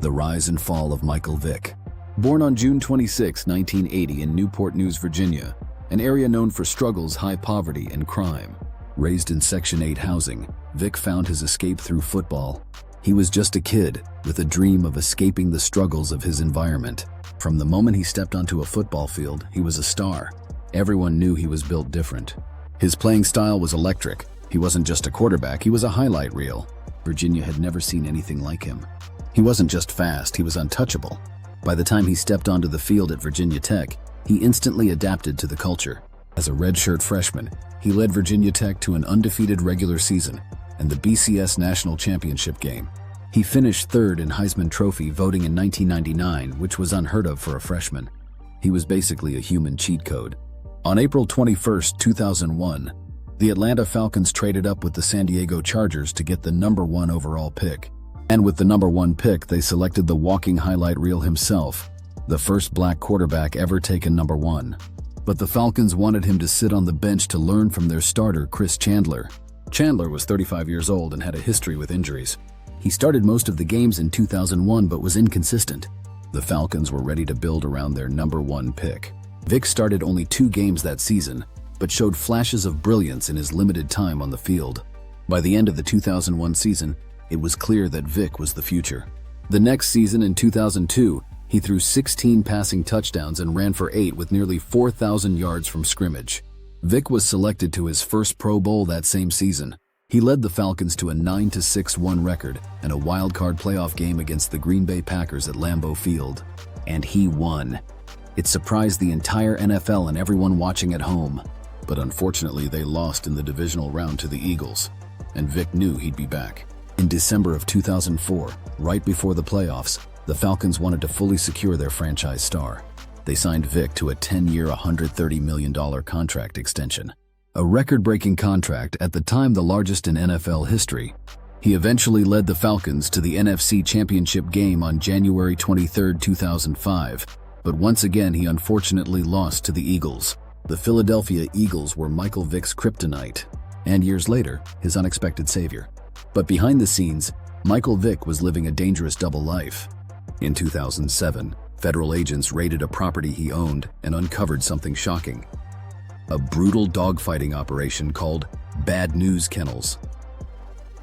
The rise and fall of Michael Vick. Born on June 26, 1980 in Newport News, Virginia, an area known for struggles, high poverty, and crime. Raised in Section 8 housing, Vick found his escape through football. He was just a kid with a dream of escaping the struggles of his environment. From the moment he stepped onto a football field, he was a star. Everyone knew he was built different. His playing style was electric. He wasn't just a quarterback, he was a highlight reel. Virginia had never seen anything like him. He wasn't just fast, he was untouchable. By the time he stepped onto the field at Virginia Tech, he instantly adapted to the culture. As a redshirt freshman, he led Virginia Tech to an undefeated regular season and the BCS National Championship game. He finished third in Heisman Trophy voting in 1999, which was unheard of for a freshman. He was basically a human cheat code. On April 21, 2001, the Atlanta Falcons traded up with the San Diego Chargers to get the #1 overall pick. And with the #1 pick, they selected the walking highlight reel himself, the first black quarterback ever taken #1. But the Falcons wanted him to sit on the bench to learn from their starter, Chris Chandler. Chandler was 35 years old and had a history with injuries. He started most of the games in 2001 but was inconsistent. The Falcons were ready to build around their #1 pick. Vick started only 2 games that season, but showed flashes of brilliance in his limited time on the field. By the end of the 2001 season, it was clear that Vick was the future. The next season, in 2002, he threw 16 passing touchdowns and ran for 8 with nearly 4,000 yards from scrimmage. Vick was selected to his first Pro Bowl that same season. He led the Falcons to a 9-6-1 record and a wild-card playoff game against the Green Bay Packers at Lambeau Field. And he won. It surprised the entire NFL and everyone watching at home. But unfortunately, they lost in the divisional round to the Eagles, and Vick knew he'd be back. In December of 2004, right before the playoffs, the Falcons wanted to fully secure their franchise star. They signed Vick to a 10-year, $130 million contract extension. A record-breaking contract, at the time the largest in NFL history. He eventually led the Falcons to the NFC Championship game on January 23, 2005, but once again he unfortunately lost to the Eagles. The Philadelphia Eagles were Michael Vick's kryptonite, and years later, his unexpected savior. But behind the scenes, Michael Vick was living a dangerous double life. In 2007, federal agents raided a property he owned and uncovered something shocking. A brutal dogfighting operation called Bad News Kennels.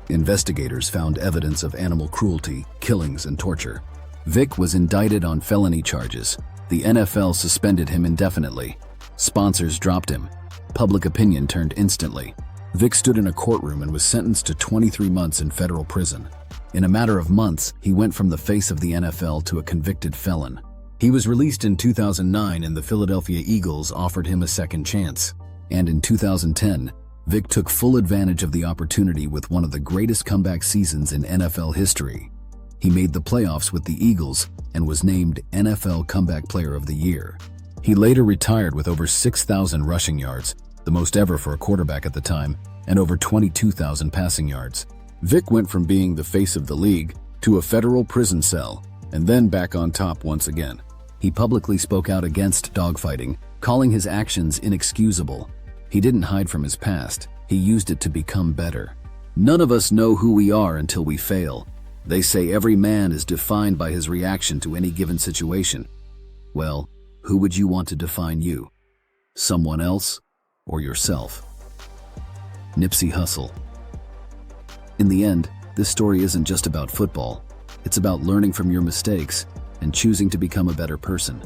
Investigators found evidence of animal cruelty, killings, and torture. Vick was indicted on felony charges. The NFL suspended him indefinitely. Sponsors dropped him. Public opinion turned instantly. Vick stood in a courtroom and was sentenced to 23 months in federal prison. In a matter of months, he went from the face of the NFL to a convicted felon. He was released in 2009 and the Philadelphia Eagles offered him a second chance. And in 2010, Vick took full advantage of the opportunity with one of the greatest comeback seasons in NFL history. He made the playoffs with the Eagles and was named NFL Comeback Player of the Year. He later retired with over 6,000 rushing yards, the most ever for a quarterback at the time, and over 22,000 passing yards. Vick went from being the face of the league to a federal prison cell, and then back on top once again. He publicly spoke out against dogfighting, calling his actions inexcusable. He didn't hide from his past, he used it to become better. None of us know who we are until we fail. They say every man is defined by his reaction to any given situation. Well, who would you want to define you? Someone else or yourself? Nipsey Hussle. In the end, this story isn't just about football. It's about learning from your mistakes and choosing to become a better person.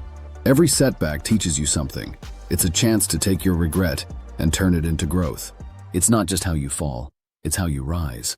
Every setback teaches you something. It's a chance to take your regret and turn it into growth. It's not just how you fall, it's how you rise.